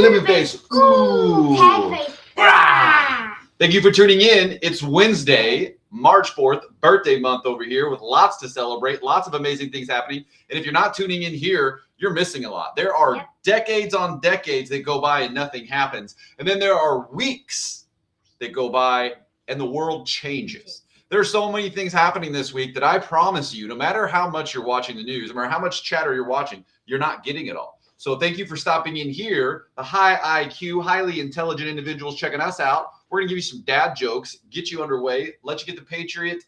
lemon face. Ooh. Cat face. Thank you for tuning in. It's Wednesday, March 4th, birthday month over here with lots to celebrate, lots of amazing things happening. And if you're not tuning in here, you're missing a lot. There are decades on decades that go by and nothing happens. And then there are weeks that go by and the world changes. There are so many things happening this week that I promise you, no matter how much you're watching the news, no matter how much chatter you're watching, you're not getting it all. So thank you for stopping in here. The high IQ, highly intelligent individuals checking us out. We're going to give you some dad jokes, get you underway, let you get the Patriot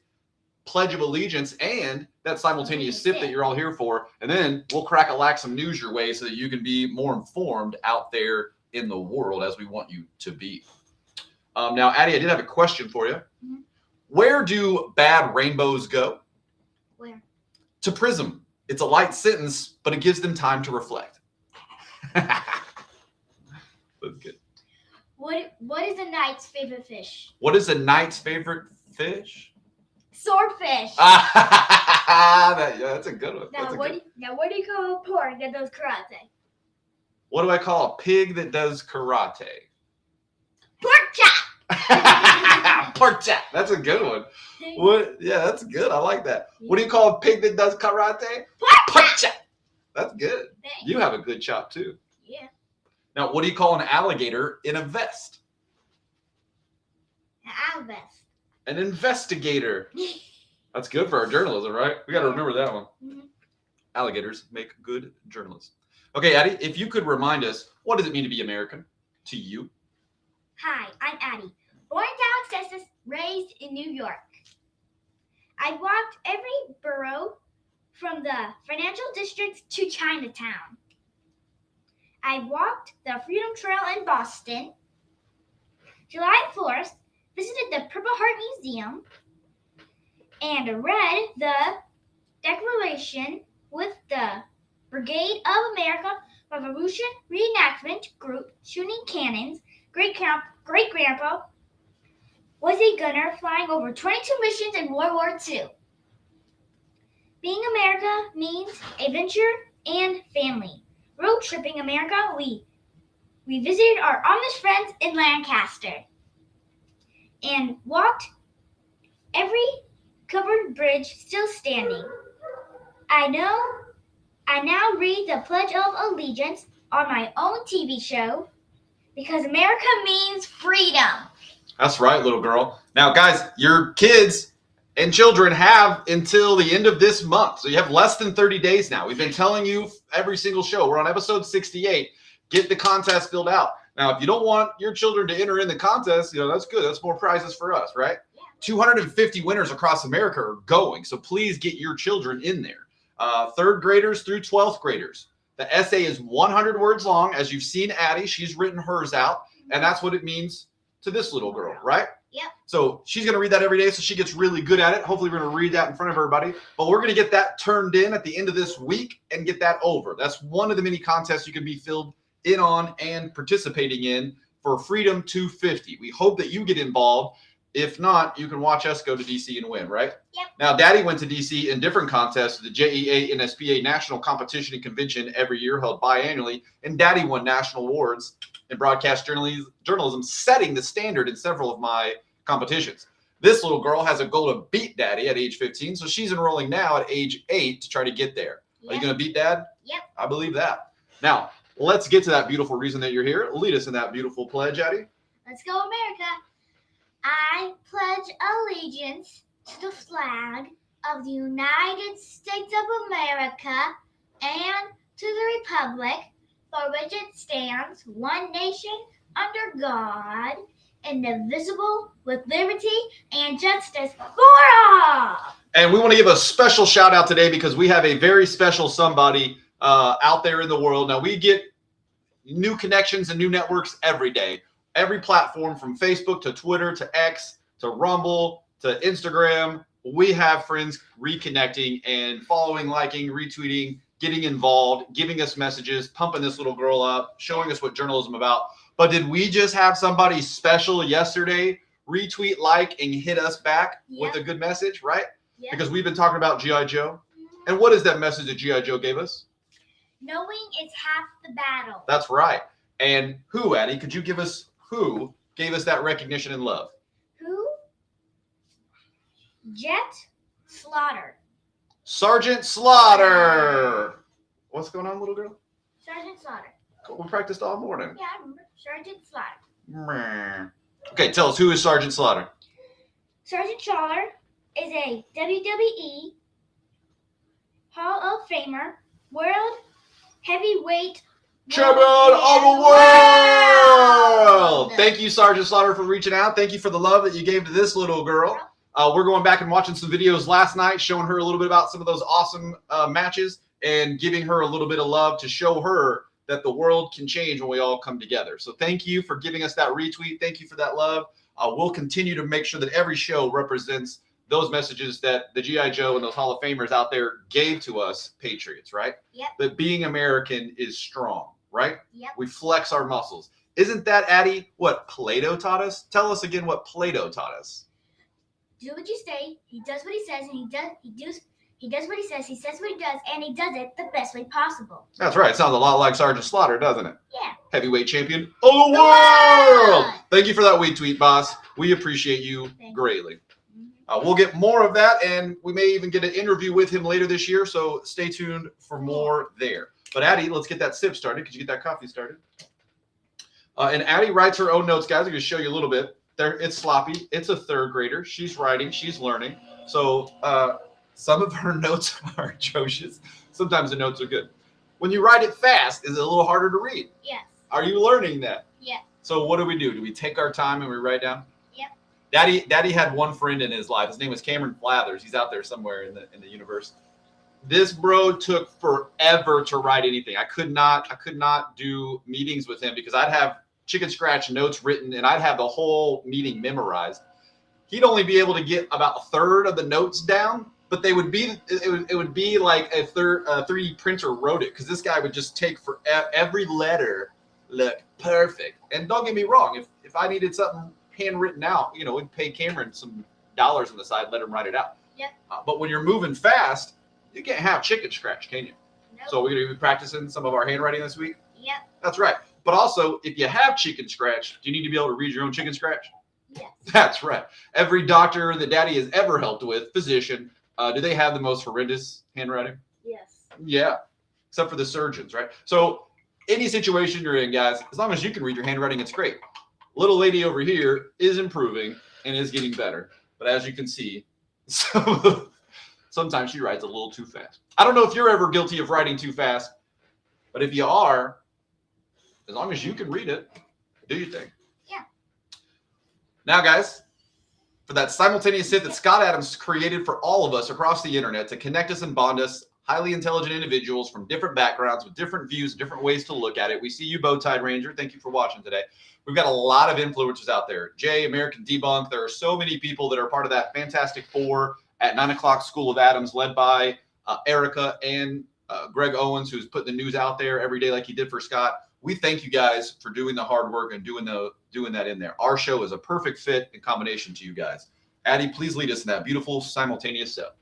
Pledge of Allegiance and that simultaneous sip that you're all here for. And then we'll crack-a-lack some news your way so that you can be more informed out there in the world as we want you to be. Now, Addie, I did have a question for you. Mm-hmm. Where do bad rainbows go? Where? To prism. It's a light sentence, but it gives them time to reflect. That's good. What is a knight's favorite fish? What is a knight's favorite fish? Swordfish. That's a good one. Now what do you call a pork that does karate? What do I call a pig that does karate? Pork chop. Pork chop. That's a good one. What? Yeah, that's good. I like that. What do you call a pig that does karate? Pork chop. That's good. You have a good chop too. Yeah. Now, what do you call an alligator in a vest? An vest. An investigator. That's good for our journalism, right? We got to remember that one. Mm-hmm. Alligators make good journalists. Okay, Addie, if you could remind us, what does it mean to be American to you? Hi, I'm Addie. Born in Dallas, Texas, raised in New York. I walked every borough from the financial district to Chinatown. I walked the Freedom Trail in Boston. July 4th, visited the Purple Heart Museum and read the Declaration with the Brigade of America Revolution Reenactment Group shooting cannons. Great-grandpa was a gunner flying over 22 missions in World War II. Being America means adventure and family. Road tripping America, we visited our Amish friends in Lancaster and walked every covered bridge still standing. I now read the Pledge of Allegiance on my own TV show because America means freedom. That's right, little girl. Now, guys, your kids and children have until the end of this month. So you have less than 30 days now. We've been telling you every single show. We're on episode 68. Get the contest filled out. Now, if you don't want your children to enter in the contest, that's good. That's more prizes for us, right? Yeah. 250 winners across America are going. So please get your children in there. Third graders through 12th graders. The essay is 100 words long. As you've seen Addie, she's written hers out. And that's what it means to this little girl, right? Yep. So she's going to read that every day so she gets really good at it. Hopefully we're going to read that in front of everybody. But we're going to get that turned in at the end of this week and get that over. That's one of the many contests you can be filled in on and participating in for Freedom 250. We hope that you get involved. If not, you can watch us go to DC and win, right? Yep. Now, Daddy went to DC in different contests, the JEA NSPA National Competition and Convention every year held biannually, and Daddy won national awards in broadcast journalism, setting the standard in several of my competitions. This little girl has a goal to beat Daddy at age 15, so she's enrolling now at age 8 to try to get there. Yep. Are you going to beat Dad? Yep. I believe that. Now, let's get to that beautiful reason that you're here. Lead us in that beautiful pledge, Addie. Let's go, America. I pledge allegiance to the flag of the United States of America and to the republic for which it stands, one nation, under God, indivisible, with liberty and justice for all. And we want to give a special shout out today because we have a very special somebody out there in the world. Now, we get new connections and new networks every day. Every platform from Facebook to Twitter to X to Rumble to Instagram, we have friends reconnecting and following, liking, retweeting, getting involved, giving us messages, pumping this little girl up, showing us what journalism is about. But did we just have somebody special yesterday retweet, like, and hit us back with a good message, right? Yep. Because we've been talking about G.I. Joe. Mm-hmm. And what is that message that G.I. Joe gave us? Knowing is half the battle. That's right. And who, Addie? Could you give us who gave us that recognition and love? Who? Jet Slaughter. Sergeant Slaughter. What's going on, little girl? Sergeant Slaughter. We practiced all morning. Yeah, I remember. Sergeant Slaughter. Okay, tell us, who is Sergeant Slaughter? Sergeant Slaughter is a WWE Hall of Famer, World Heavyweight Champion of the world! Thank you, Sergeant Slaughter, for reaching out. Thank you for the love that you gave to this little girl. We're going back and watching some videos last night, showing her a little bit about some of those awesome matches and giving her a little bit of love to show her that the world can change when we all come together. So thank you for giving us that retweet. Thank you for that love. We'll continue to make sure that every show represents those messages that the G.I. Joe and those Hall of Famers out there gave to us patriots, right? Yep. That being American is strong, right? Yep. We flex our muscles. Isn't that, Addie, what Plato taught us? Tell us again what Plato taught us. Do what you say, he does what he says, and he does what he says, he says what he does, and he does it the best way possible. That's right. Sounds a lot like Sergeant Slaughter, doesn't it? Yeah. Heavyweight champion of the world! Thank you for that retweet, boss. We appreciate you greatly. We'll get more of that, and we may even get an interview with him later this year, so stay tuned for more there. But Addie, let's get that sip started. Could you get that coffee started? And Addie writes her own notes, guys. I'm going to show you a little bit. There, it's sloppy. It's a third grader. She's writing. She's learning. So some of her notes are atrocious. Sometimes the notes are good. When you write it fast, is it a little harder to read? Yes. Are you learning that? Yes. So what do? Do we take our time and we write down? Yep. Daddy had one friend in his life. His name was Cameron Flathers. He's out there somewhere in the universe. This bro took forever to write anything. I could not do meetings with him because I'd have chicken scratch notes written and I'd have the whole meeting memorized. He'd only be able to get about a third of the notes down, but it would be like a 3D printer wrote it, because this guy would just take for every letter look perfect. And don't get me wrong, if I needed something handwritten out, we'd pay Cameron some dollars on the side, let him write it out. Yep. But when you're moving fast, you can't have chicken scratch, can you? Nope. So we're going to be practicing some of our handwriting this week? Yep. That's right. But also, if you have chicken scratch, do you need to be able to read your own chicken scratch? Yes. That's right. Every doctor that Daddy has ever helped with, physician, do they have the most horrendous handwriting? Yes. Yeah, except for the surgeons, right? So any situation you're in, guys, as long as you can read your handwriting, it's great. Little lady over here is improving and is getting better. But as you can see, sometimes she writes a little too fast. I don't know if you're ever guilty of writing too fast, but if you are, as long as you can read it, do your thing. Yeah. Now, guys, for that simultaneous hit that Scott Adams created for all of us across the internet to connect us and bond us, highly intelligent individuals from different backgrounds with different views, different ways to look at it. We see you, Bow-Tied Ranger. Thank you for watching today. We've got a lot of influencers out there. Jay, American Debunk. There are so many people that are part of that Fantastic Four at 9 o'clock School of Adams, led by Erica and Greg Owens, who's putting the news out there every day like he did for Scott. We thank you guys for doing the hard work and doing that in there. Our show is a perfect fit and combination to you guys. Addie, please lead us in that beautiful simultaneous sip.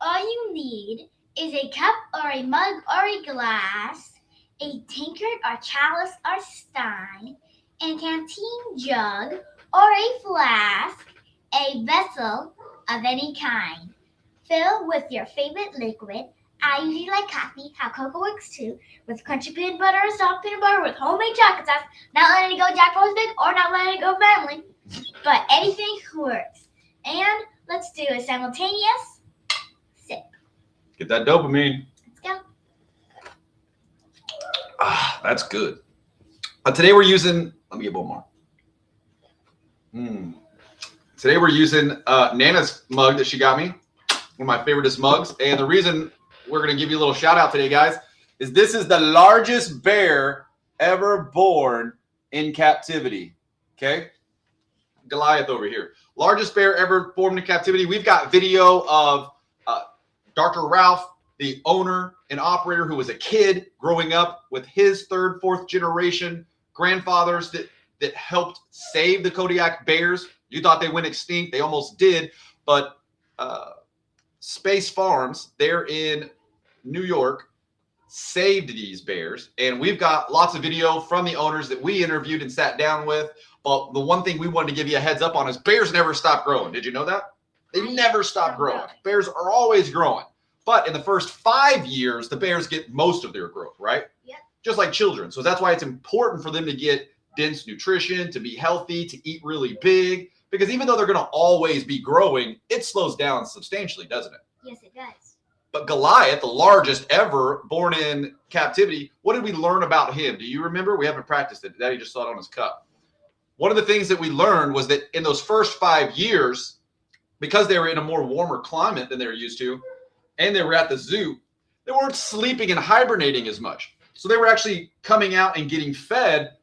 All you need is a cup or a mug or a glass, a tankard or chalice or stein, a canteen jug or a flask, a vessel of any kind. Fill with your favorite liquid. I usually like coffee, how cocoa works too, with crunchy peanut butter or soft peanut butter with homemade chocolate sauce, not letting it go Jack Rosebig or not letting it go family, but anything works. And let's do a simultaneous sip. Get that dopamine. Let's go. That's good. Today we're using, let me get one more. Today we're using Nana's mug that she got me, one of my favoriteest mugs. And the reason we're going to give you a little shout out today, guys, is this is the largest bear ever born in captivity. Okay? Goliath over here. Largest bear ever born in captivity. We've got video of Dr. Ralph, the owner and operator, who was a kid growing up with his third, fourth generation grandfathers that helped save the Kodiak bears. You thought they went extinct. They almost did. But Space Farms, they're in New York, saved these bears. And we've got lots of video from the owners that we interviewed and sat down with. But the one thing we wanted to give you a heads up on is bears never stop growing. Did you know that? They never stop growing. Bears are always growing. But in the first 5 years, the bears get most of their growth, right? Yep. Just like children. So that's why it's important for them to get dense nutrition, to be healthy, to eat really big. Because even though they're going to always be growing, it slows down substantially, doesn't it? Yes, it does. But Goliath, the largest ever born in captivity, what did we learn about him? Do you remember? We haven't practiced it. Daddy just saw it on his cup. One of the things that we learned was that in those first 5 years, because they were in a more warmer climate than they were used to, and they were at the zoo, they weren't sleeping and hibernating as much. So they were actually coming out and getting fed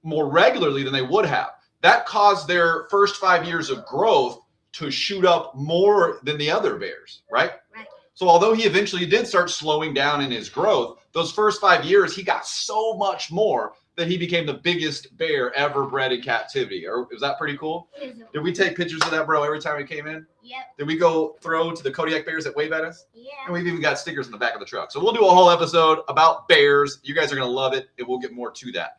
more regularly than they would have. That caused their first 5 years of growth to shoot up more than the other bears, right? Right. So although he eventually did start slowing down in his growth, those first 5 years, he got so much more that he became the biggest bear ever bred in captivity. Or is that pretty cool? Did we take pictures of that, bro, every time we came in? Yep. Did we go throw to the Kodiak bears that wave at us? Yeah. And we've even got stickers in the back of the truck. So we'll do a whole episode about bears. You guys are going to love it, and we'll get more to that.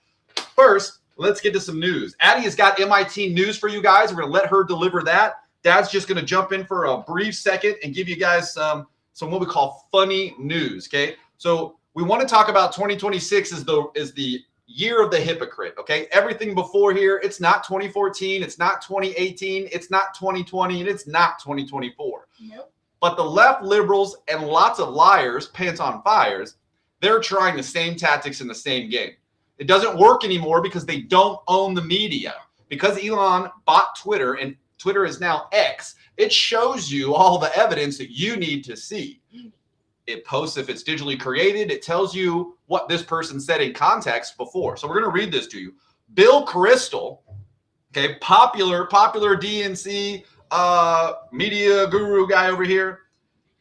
First, let's get to some news. Addie has got MIT news for you guys. We're going to let her deliver that. Dad's just going to jump in for a brief second and give you guys some what we call funny news, okay? So we want to talk about 2026 is the year of the hypocrite, okay? Everything before here, it's not 2014, it's not 2018, it's not 2020, and it's not 2024. Nope. But the left liberals and lots of liars, pants on fires, they're trying the same tactics in the same game. It doesn't work anymore because they don't own the media. Because Elon bought Twitter and Twitter is now X, it shows you all the evidence that you need to see. It posts if it's digitally created. It tells you what this person said in context before. So we're going to read this to you. Bill KRISTOL, okay, popular DNC media guru guy over here.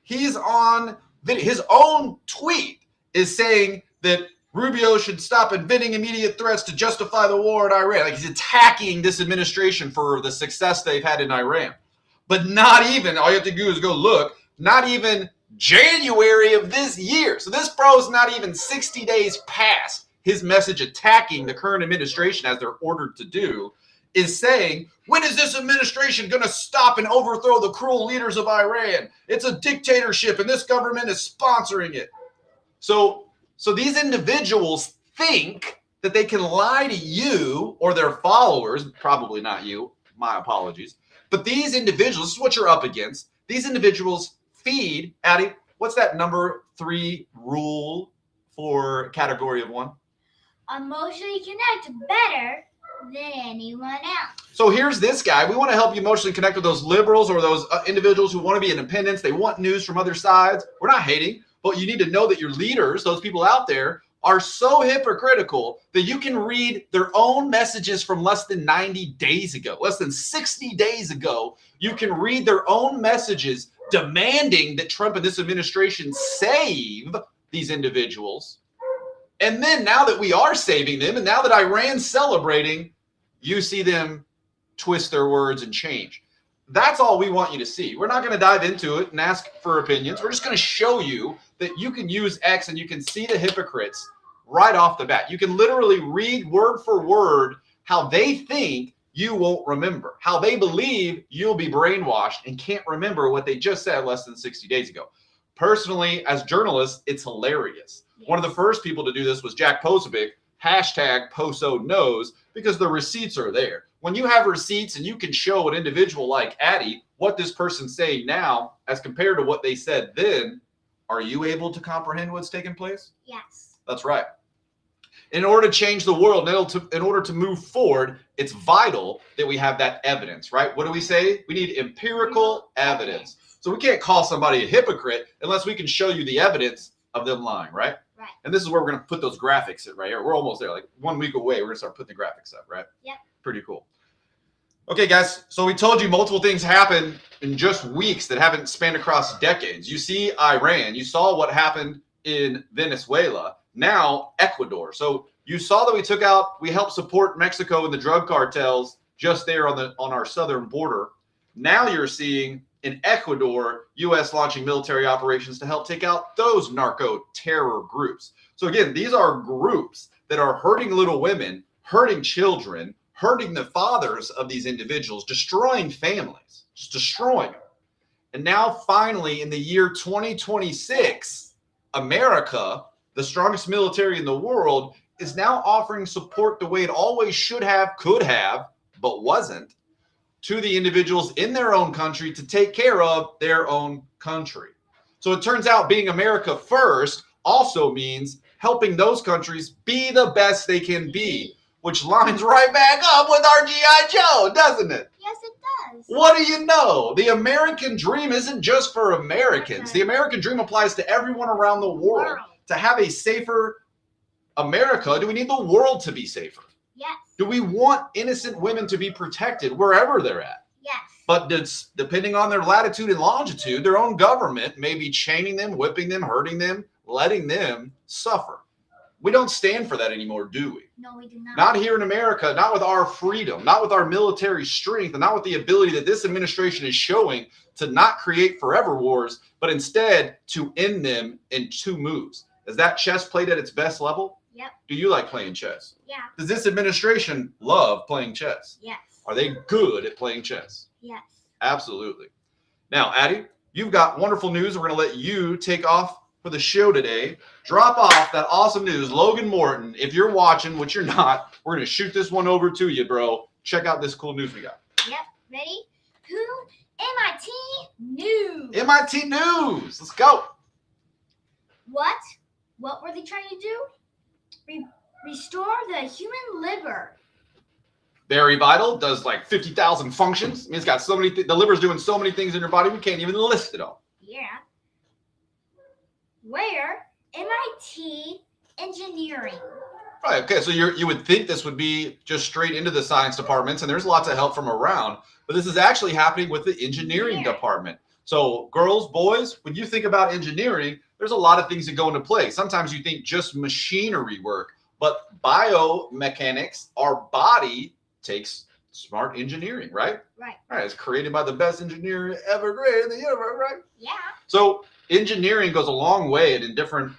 He's on video. His own tweet is saying that Rubio should stop inventing immediate threats to justify the war in Iran. Like he's attacking this administration for the success they've had in Iran. But not even, all you have to do is go look, not even January of this year. So this bro's not even 60 days past his message attacking the current administration as they're ordered to do, is saying, when is this administration going to stop and overthrow the cruel leaders of Iran? It's a dictatorship and this government is sponsoring it. So these individuals think that they can lie to you or their followers, probably not you, my apologies. But these individuals, this is what you're up against. These individuals feed, Addie, what's that number 3 rule for category of 1? Emotionally connect better than anyone else. So here's this guy. We want to help you emotionally connect with those liberals or those individuals who want to be independents. They want news from other sides. We're not hating, but you need to know that your leaders, those people out there, are so hypocritical that you can read their own messages from less than 90 days ago, less than 60 days ago. You can read their own messages demanding that Trump and this administration save these individuals. And then now that we are saving them and now that Iran's celebrating, you see them twist their words and change. That's all we want you to see. We're not going to dive into it and ask for opinions. We're just going to show you that you can use X and you can see the hypocrites right off the bat. You can literally read word for word how they think you won't remember, how they believe you'll be brainwashed and can't remember what they just said less than 60 days ago. Personally, as journalists, it's hilarious. Yes. One of the first people to do this was Jack Posobiec, hashtag Poso knows, because the receipts are there. When you have receipts and you can show an individual like Addie what this person's saying now as compared to what they said then, are you able to comprehend what's taking place? Yes. That's right. In order to change the world, in order to move forward, it's vital that we have that evidence, right? What do we say? We need empirical evidence. So we can't call somebody a hypocrite unless we can show you the evidence of them lying, right? Right. And this is where we're going to put those graphics in right here. We're almost there. Like 1 week away, we're going to start putting the graphics up, right? Yep. Pretty cool. Okay, guys. So we told you multiple things happen in just weeks that haven't spanned across decades. You see Iran. You saw what happened in Venezuela. Now Ecuador. So you saw that we helped support Mexico and the drug cartels just there on our southern border. Now you're seeing in Ecuador, U.S. launching military operations to help take out those narco terror groups. So again, these are groups that are hurting little women, hurting children, hurting the fathers of these individuals, destroying families, just destroying them. And now finally in the year 2026, America, the strongest military in the world, is now offering support the way it always should have, could have, but wasn't, to the individuals in their own country to take care of their own country. So it turns out being America first also means helping those countries be the best they can be, which lines right back up with our G.I. Joe, doesn't it? Yes, it does. What do you know? The American dream isn't just for Americans. The American dream applies to everyone around the world. To have a safer America, do we need the world to be safer? Yes. Do we want innocent women to be protected wherever they're at? Yes. But depending on their latitude and longitude, their own government may be chaining them, whipping them, hurting them, letting them suffer. We don't stand for that anymore, do we? No, we do not. Not here in America, not with our freedom, not with our military strength, and not with the ability that this administration is showing to not create forever wars, but instead to end them in 2 moves. Is that chess played at its best level? Yep. Do you like playing chess? Yeah. Does this administration love playing chess? Yes. Are they good at playing chess? Yes. Absolutely. Now, Addy, you've got wonderful news. We're going to let you take off for the show today. Drop off that awesome news. Logan Morton, if you're watching, which you're not, we're going to shoot this one over to you, bro. Check out this cool news we got. Yep. Ready? MIT News. MIT News. Let's go. What were they trying to do? Restore the human liver. Very vital. Does like 50,000 functions. I mean, it's got so many. The liver's doing so many things in your body we can't even list it all. Yeah. Where? MIT Engineering. Right. Okay. So you would think this would be just straight into the science departments, and there's lots of help from around. But this is actually happening with the engineering department. So girls, boys, when you think about engineering, there's a lot of things that go into play. Sometimes you think just machinery work, but biomechanics, our body takes smart engineering, right? Right. Right. It's created by the best engineer ever created in the universe, right? Yeah. So engineering goes a long way and in different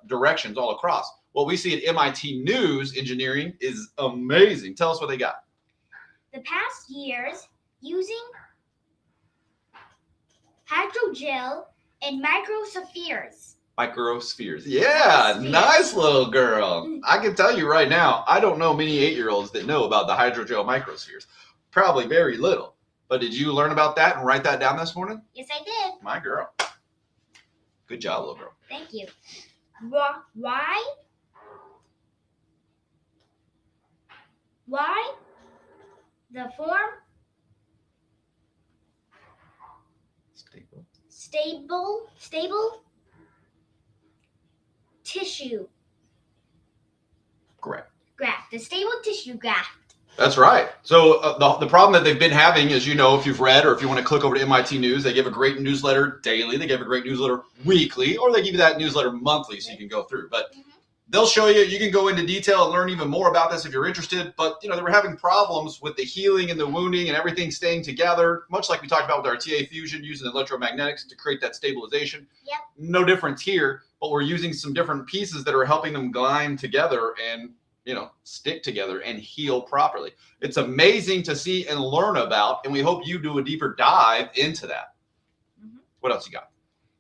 directions all across. What we see at MIT News engineering is amazing. Tell us what they got. The past years, using hydrogel and microspheres. Microspheres. Yeah, nice little girl. I can tell you right now, I don't know many 8-year-olds that know about the hydrogel microspheres. Probably very little. But did you learn about that and write that down this morning? Yes, I did. My girl. Good job, little girl. Thank you. Why the form stable tissue graft. The stable tissue graft. That's right. So the problem that they've been having, as you know, if you've read or if you want to click over to MIT News, they give a great newsletter daily. They give a great newsletter weekly, or they give you that newsletter monthly so you can go through. But they'll show you. You can go into detail and learn even more about this if you're interested. But, you know, they were having problems with the healing and the wounding and everything staying together, much like we talked about with our TA fusion using electromagnetics to create that stabilization. Yep. No difference here, but we're using some different pieces that are helping them glide together and, you know, stick together and heal properly. It's amazing to see and learn about, and we hope you do a deeper dive into that. What else you got?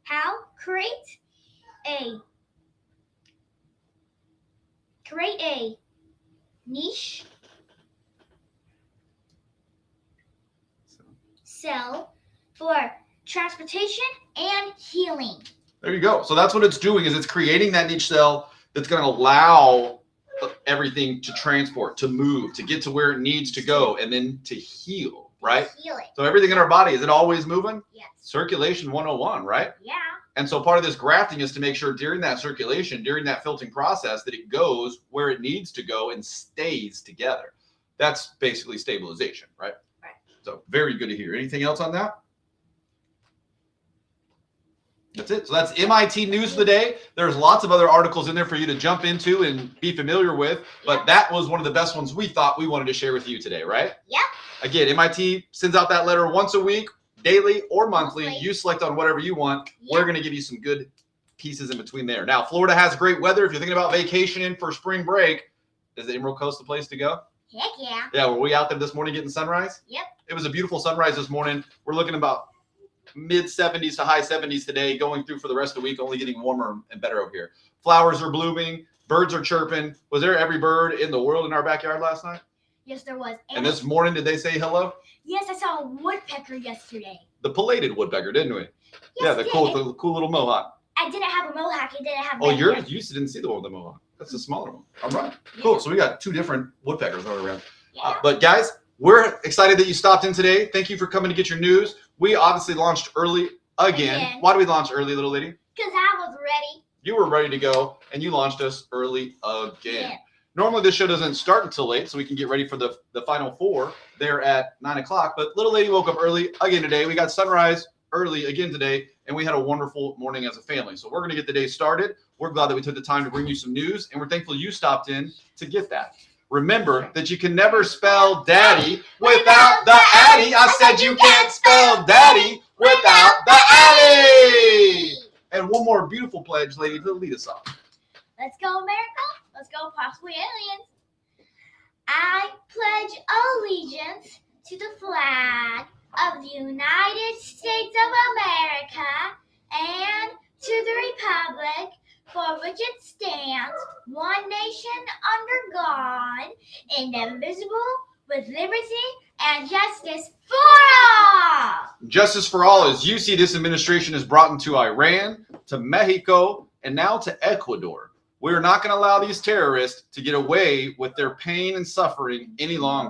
How create a niche cell for transportation and healing. There you go. So that's what it's doing, is it's creating that niche cell that's going to allow everything to transport, to move, to get to where it needs to go, and then to heal, right? Heal it. So everything in our body, is it always moving? Yes. Circulation 101, right? Yeah. And so part of this grafting is to make sure during that circulation, during that filtering process, that it goes where it needs to go and stays together. That's basically stabilization, right? Right. So very good to hear. Anything else on that? That's it. So that's MIT News for the day. There's lots of other articles in there for you to jump into and be familiar with, but that was one of the best ones we thought we wanted to share with you today, right? Yep. Again, MIT sends out that letter once a week. daily or monthly. You select on whatever you want. We're going to give you some good pieces in between there. Now, Florida has great weather. If you're thinking about vacationing for spring break, is the Emerald Coast the place to go? Heck yeah. Yeah, were we out there this morning getting sunrise? Yep. It was a beautiful sunrise this morning. We're looking about mid 70s to high 70s today, going through for the rest of the week, only getting warmer and better over here. Flowers are blooming. Birds are chirping. Was there every bird in the world in our backyard last night? Yes, there was. And this morning, did they say hello? Yes, I saw a woodpecker yesterday. The pileated woodpecker, didn't we? Yes, Yeah, the cool little mohawk. I didn't have a mohawk. I didn't have. Oh, you didn't see the one with the mohawk. That's the smaller one. All right, cool. So we got two different woodpeckers going around. Yeah. But guys, we're excited that you stopped in today. Thank you for coming to get your news. We obviously launched early again. Why do we launch early, little lady? Because I was ready. You were ready to go, and you launched us early again. Yeah. Normally, this show doesn't start until late, so we can get ready for the final four there at 9 o'clock. But little lady woke up early again today. We got sunrise early again today, and we had a wonderful morning as a family. So we're going to get the day started. We're glad that we took the time to bring you some news, and we're thankful you stopped in to get that. Remember that you can never spell daddy without the Addy. I said you can't spell daddy without the Addy. And one more beautiful pledge, lady, to lead us off. Let's go, America. Let's go, possibly aliens. I pledge allegiance to the flag of the United States of America and to the republic for which it stands, one nation under God, indivisible, with liberty and justice for all. Justice for all, as you see, this administration is brought into Iran, to Mexico, and now to Ecuador. We're not going to allow these terrorists to get away with their pain and suffering any longer.